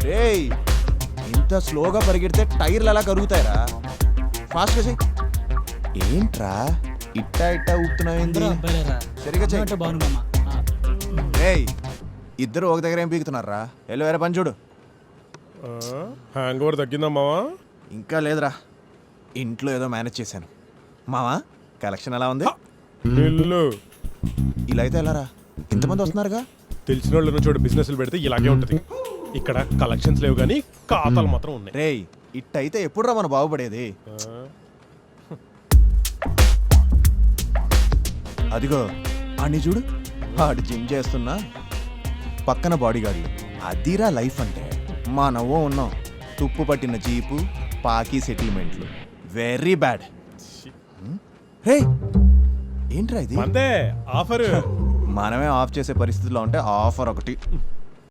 రేయ్ ఇంత స్లోగా పరిగెడితే టైర్లు ఎలా కరుగుతాయరా? ఫాస్ట్గా చెయ్యి. ఏంట్రా ఇట్టా ఊపుతున్నావు? సరిగా చెయ్యి. రేయ్ ఇద్దరు ఒక దగ్గర ఏం పీకుతున్నారా? వెళ్ళి వేరే పని చూడు. హ్యాంగ్ ఓవర్ తగ్గిందా మావా? ఇంకా లేదురా, ఇంట్లో ఏదో మేనేజ్ చేశాను. మావా కలెక్షన్ ఎలా ఉంది? ఇలా అయితే ఎలారా? ఇంతమంది వస్తున్నారుగా. తెలిసిన వాళ్ళు చోటు బిజినెస్లు పెడితే ఇలాగే ఉంటది. ఇక్కడ కలెక్షన్స్ లేవు కానీ ఖాతాలు మాత్రం ఉన్నాయి. రేయ్ ఇట్టయితే ఎప్పుడు రా మనం బాగుపడేది? అదిగో ఆడిని చూడు, ఆడు జిమ్ చేస్తున్నా పక్కన బాడీ గార్డులు. అదిరా లైఫ్ అంటే. మా నవ్వో ఉన్నాం, తుప్పు పట్టిన జీపు, పాకి సెటిల్మెంట్లు. Very bad. రే ఏంట్రా ఇది? అంతే ఆఫర్. మనమే ఆఫ్ చేసే పరిస్థితిలో ఉంటే ఆఫర్ ఒకటి.